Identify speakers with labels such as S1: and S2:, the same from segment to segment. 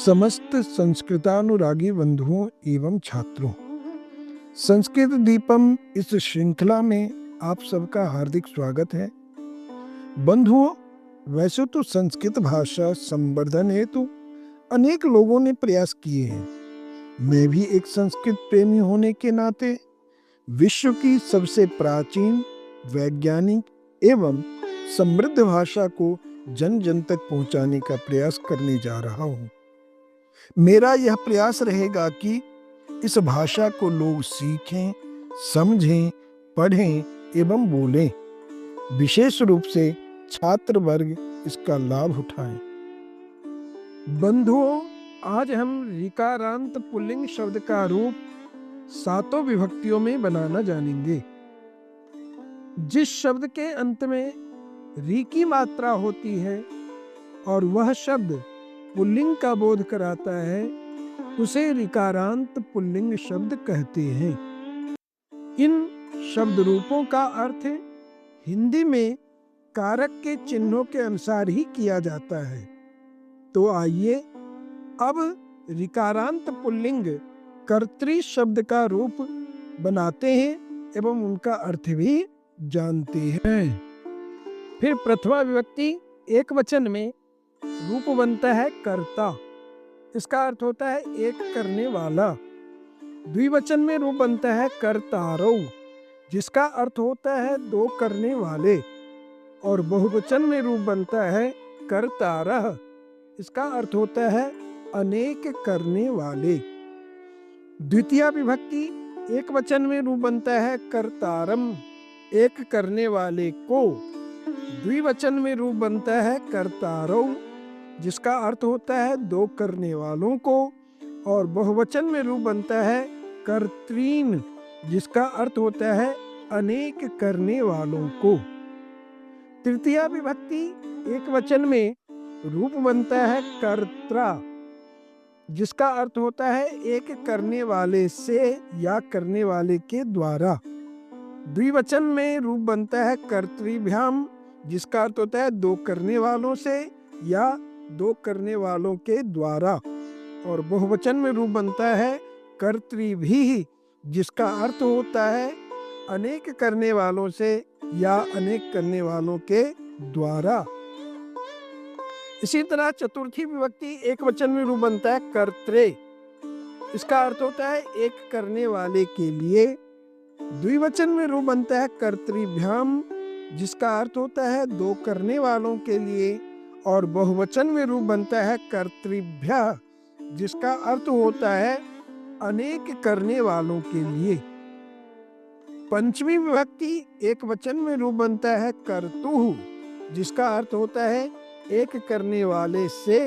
S1: समस्त संस्कृतानुरागी बंधुओं एवं छात्रों, संस्कृत दीपम इस श्रृंखला में आप सबका हार्दिक स्वागत है। बंधुओं, वैसे तो संस्कृत भाषा संवर्धन हेतु अनेक लोगों ने प्रयास किए हैं। मैं भी एक संस्कृत प्रेमी होने के नाते विश्व की सबसे प्राचीन, वैज्ञानिक एवं समृद्ध भाषा को जन जन तक पहुंचाने का प्रयास करने जा रहा हूं। मेरा यह प्रयास रहेगा कि इस भाषा को लोग सीखें, समझें, पढ़ें एवं बोलें। विशेष रूप से छात्र वर्ग इसका लाभ उठाएं। बंधुओं, आज हम ऋकारांत पुल्लिंग शब्द का रूप 7 विभक्तियों में बनाना जानेंगे। जिस शब्द के अंत में री की मात्रा होती है और वह शब्द पुल्लिंग का बोध कराता है, उसे ऋकारांत पुल्लिंग शब्द कहते हैं। इन शब्द रूपों का अर्थ हिंदी में कारक के चिन्हों के अनुसार ही किया जाता है। तो आइए अब ऋकारांत पुल्लिंग कर्तृ शब्द का रूप बनाते हैं एवं उनका अर्थ भी जानते हैं। फिर प्रथमा विभक्ति एक वचन में रूप बनता है कर्ता, इसका अर्थ होता है एक करने वाला। द्विवचन में रूप बनता है कर्तारौ, जिसका अर्थ होता है दो करने वाले। और बहुवचन में रूप बनता है कर्तारः, इसका अर्थ होता है अनेक करने वाले। द्वितीया विभक्ति एक वचन में रूप बनता है कर्तारम, एक करने वाले को। द्विवचन में रूप बनता है कर्तारौ, जिसका अर्थ होता है दो करने वालों को। और बहुवचन में रूप बनता है कर्तॄन, जिसका अर्थ होता है अनेक करने वालों को। तृतीया विभक्ति एक वचन में रूप बनता है कर्त्रा, जिसका अर्थ होता है एक करने वाले से या करने वाले के द्वारा। द्विवचन में रूप बनता है कर्तृभ्याम, जिसका अर्थ होता है दो करने वालों से या दो करने वालों के द्वारा। और बहुवचन में रूप बनता है कर्तृभिः, जिसका अर्थ होता है अनेक करने वालों से या अनेक करने वालों के द्वारा। इसी तरह चतुर्थी विभक्ति एक वचन में रूप बनता है कर्त्रे, इसका अर्थ होता है एक करने वाले के लिए। द्विवचन में रूप बनता है कर्तृभ्याम, जिसका अर्थ होता है दो करने वालों के लिए। और बहुवचन में रूप बनता है कर्तृभ्यः, जिसका अर्थ होता है अनेक करने वालों के लिए। पंचमी विभक्ति एक वचन में रूप बनता है कर्तुः, जिसका अर्थ होता है एक करने वाले से।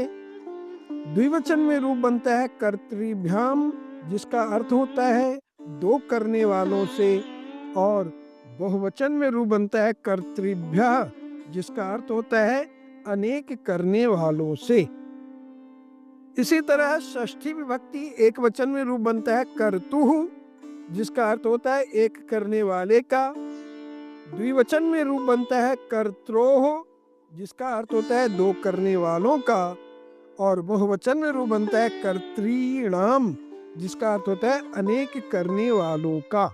S1: द्विवचन में रूप बनता है कर्तृभ्याम, जिसका अर्थ होता है दो करने वालों से। और बहुवचन में रूप बनता है कर्तृभ्यः, जिसका अर्थ होता है अनेक करने वालों से। इसी तरह षष्ठी विभक्ति एक वचन में रूप बनता है कर्तुः, जिसका अर्थ होता है एक करने वाले का। द्विवचन में रूप बनता है कर्त्रोः, जिसका अर्थ होता है दो करने वालों का। और बहुवचन में रूप बनता है कर्तॄणाम, जिसका अर्थ होता है अनेक करने वालों का।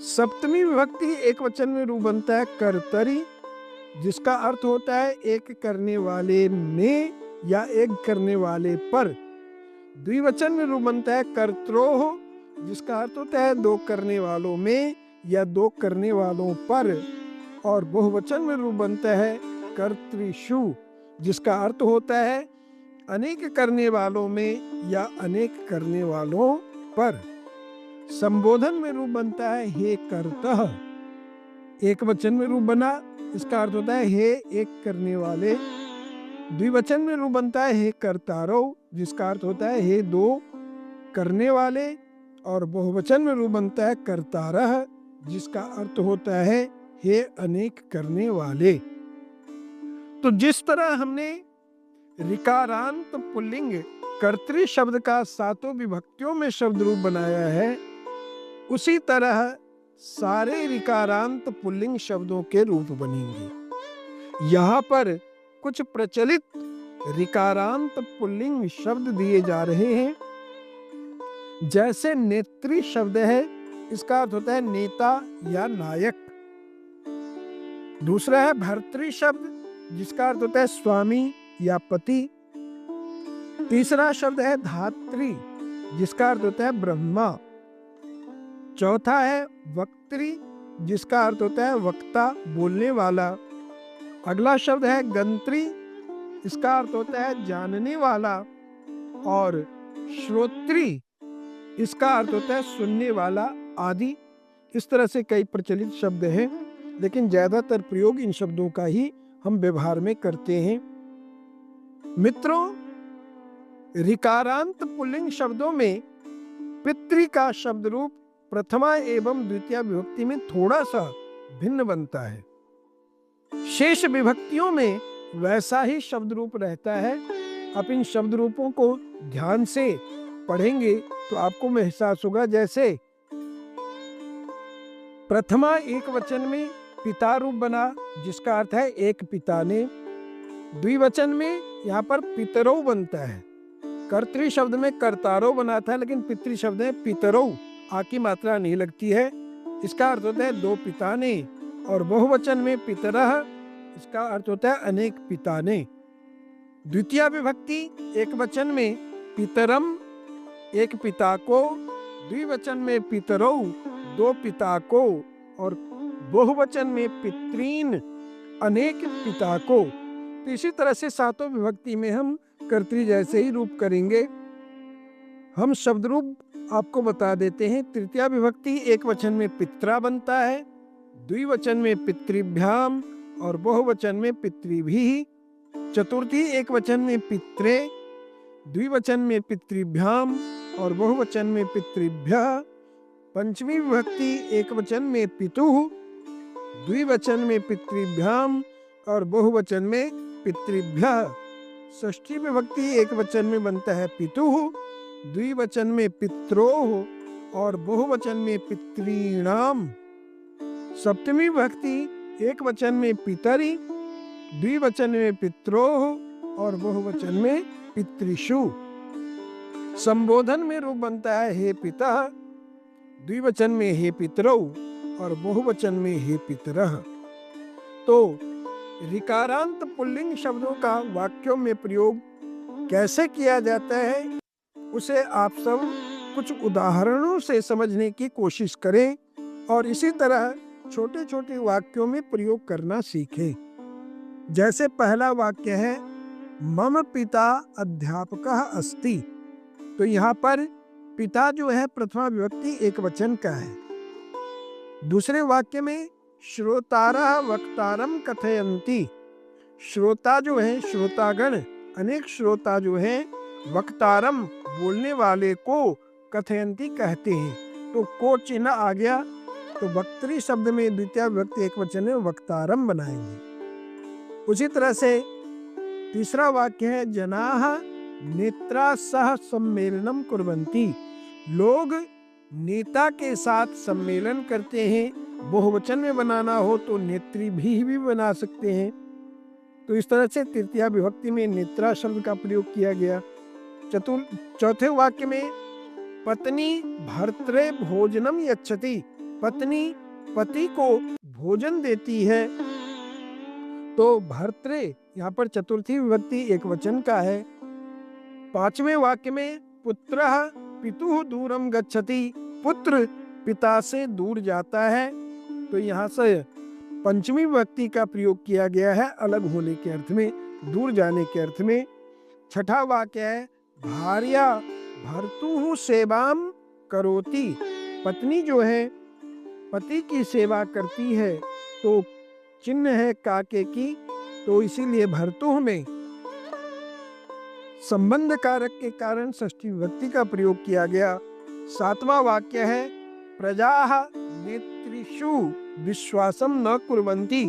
S1: सप्तमी विभक्ति एक वचन में रूप बनता है कर्तरि, जिसका अर्थ होता है एक करने वाले में या एक करने वाले पर। द्विवचन में रूप बनता है कर्त्रोः, जिसका अर्थ होता है दो करने वालों में या दो करने वालों पर। और बहुवचन में रूप बनता है कर्तृषु, जिसका अर्थ होता है अनेक करने वालों में या अनेक करने वालों पर। संबोधन में रूप बनता है हे कर्तः, एक वचन में रूप बना, इसका अर्थ होता है हे एक करने वाले। द्विवचन में रूप बनता है हे कर्तारौ, जिसका अर्थ होता है हे दो करने वाले। और बहुवचन में रूप बनता है कर्तारः, जिसका अर्थ होता है हे अनेक करने वाले। तो जिस तरह हमने ऋकारांत पुल्लिंग कर्तृ शब्द का 7 विभक्तियों में शब्द रूप बनाया है, उसी तरह सारे ऋकारांत पुल्लिंग शब्दों के रूप बनेंगे। यहाँ पर कुछ प्रचलित ऋकारांत पुल्लिंग शब्द दिए जा रहे हैं। जैसे नेत्री शब्द है, इसका अर्थ होता है नेता या नायक। दूसरा है भर्तृ शब्द, जिसका अर्थ होता है स्वामी या पति। तीसरा शब्द है धात्री, जिसका अर्थ होता है ब्रह्मा। चौथा है वक्त्री, जिसका अर्थ होता है वक्ता, बोलने वाला। अगला शब्द है गंत्री, इसका अर्थ होता है जानने वाला। और श्रोत्री, इसका अर्थ होता है सुनने वाला आदि। इस तरह से कई प्रचलित शब्द हैं, लेकिन ज्यादातर प्रयोग इन शब्दों का ही हम व्यवहार में करते हैं। मित्रों, ऋकारांत पुल्लिंग शब्दों में पितृ का शब्द रूप प्रथमा एवं द्वितीय विभक्ति में थोड़ा सा भिन्न बनता है। शेष विभक्तियों में वैसा ही शब्द रूप रहता है। आप इन शब्द रूपों को ध्यान से पढ़ेंगे तो आपको महसूस होगा। जैसे प्रथमा एक वचन में पिता रूप बना, जिसका अर्थ है एक पिता ने। द्विवचन में यहाँ पर पितरौ बनता है। कर्तृ शब्द में कर्तारो बना था, लेकिन पितृ शब्द में पितरौ, आ की मात्रा नहीं लगती है। इसका अर्थ होता है दो पिता ने। और बहुवचन में पितरः, इसका अर्थ होता है अनेक पिता ने। द्वितीय विभक्ति एक वचन में पितरम, एक पिता को। द्विवचन में पितरौ, दो पिता को। और बहुवचन में पितॄन, अनेक पिता को। तो इसी तरह से सातों विभक्ति में हम कर्तृ जैसे ही रूप करेंगे। हम शब्द रूप आपको बता देते हैं। तृतीया विभक्ति एक वचन में पित्रा बनता है, द्विवचन में पितृभ्याम और बहुवचन में पितृभिः। चतुर्थी एक वचन में पित्रे, द्विवचन में पितृभ्याम और बहुवचन में पितृभ्यः। पंचमी विभक्ति एक वचन में पितुः, द्विवचन में पितृभ्याम और बहुवचन में पितृभ्यः। षष्ठी विभक्ति एक वचन में बनता है पितुः, द्विवचन में पित्रोः और बहुवचन में पितॄणाम। सप्तमी विभक्ति एक वचन में पितरि, द्विवचन में पित्रोः और बहुवचन में पितृषु। संबोधन में रूप बनता है हे पितः, द्विवचन में हे पितरौ और बहुवचन में हे पितरः। तो ऋकारांत पुल्लिंग शब्दों का वाक्यों में प्रयोग कैसे किया जाता है, उसे आप सब कुछ उदाहरणों से समझने की कोशिश करें और इसी तरह छोटे छोटे वाक्यों में प्रयोग करना सीखें। जैसे पहला वाक्य है मम पिता अध्यापकः अस्ति। तो यहाँ पर पिता जो है प्रथमा विभक्ति एक वचन का है। दूसरे वाक्य में श्रोतारः वक्तारम कथयन्ति। श्रोता जो है, श्रोतागण, अनेक श्रोता जो है, वक्तारम बोलने वाले को, कथयन्ति कहते हैं। तो को चिन्ह आ गया, तो वक्तृ शब्द में द्वितीय विभक्ति एक वचन में वक्तारम बनाएंगे। उसी तरह से तीसरा वाक्य है जनाः नेत्रा सह सम्मेलनम कुर्वन्ति। लोग नेता के साथ सम्मेलन करते हैं। बहुवचन में बनाना हो तो नेत्री भी बना सकते हैं। तो इस तरह से तृतीया विभक्ति में नेत्रा शब्द का प्रयोग किया गया। चौथे वाक्य में पत्नी भर्तृ भोजनम यच्छति। पत्नी पति को भोजन देती है। तो भर्तृ यहाँ पर चतुर्थी विभक्ति एक वचन का है। पांचवें वाक्य में पुत्रः पितुः दूरम गच्छति। पुत्र पिता से दूर जाता है। तो यहाँ से पंचमी विभक्ति का प्रयोग किया गया है, अलग होने के अर्थ में, दूर जाने के अर्थ में। छठा वाक्य है भार्या भर्तुः सेवाम करोति। पत्नी जो है पति की सेवा करती है। तो चिन्ह है काके की, तो इसीलिए भर्तुः में संबंध कारक के कारण षष्ठी विभक्ति का प्रयोग किया गया। सातवां वाक्य है प्रजाः नेतृषु विश्वासम न कुर्वन्ति।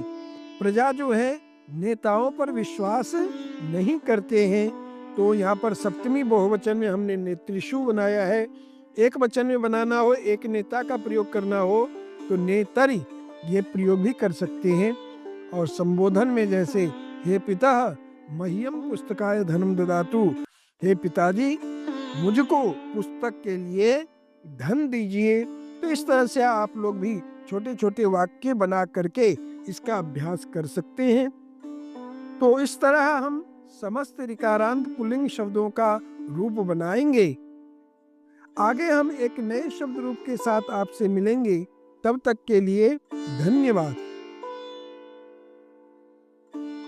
S1: प्रजा जो है नेताओं पर विश्वास नहीं करते हैं। तो यहाँ पर सप्तमी बहुवचन में हमने नेतृषु बनाया है। एक वचन में बनाना हो, एक नेता का प्रयोग करना हो तो नेतरि ये प्रयोग भी कर सकते हैं। और संबोधन में जैसे हे पिता, मह्यम पुस्तकाय धनम ददातु। हे पिताजी, मुझको पुस्तक के लिए धन दीजिए। तो इस तरह से आप लोग भी छोटे छोटे वाक्य बना करके इसका अभ्यास कर सकते हैं। तो इस तरह हम समस्त ऋकारांत पुल्लिंग शब्दों का रूप बनाएंगे। आगे हम एक नए शब्द रूप के साथ आपसे मिलेंगे। तब तक के लिए धन्यवाद।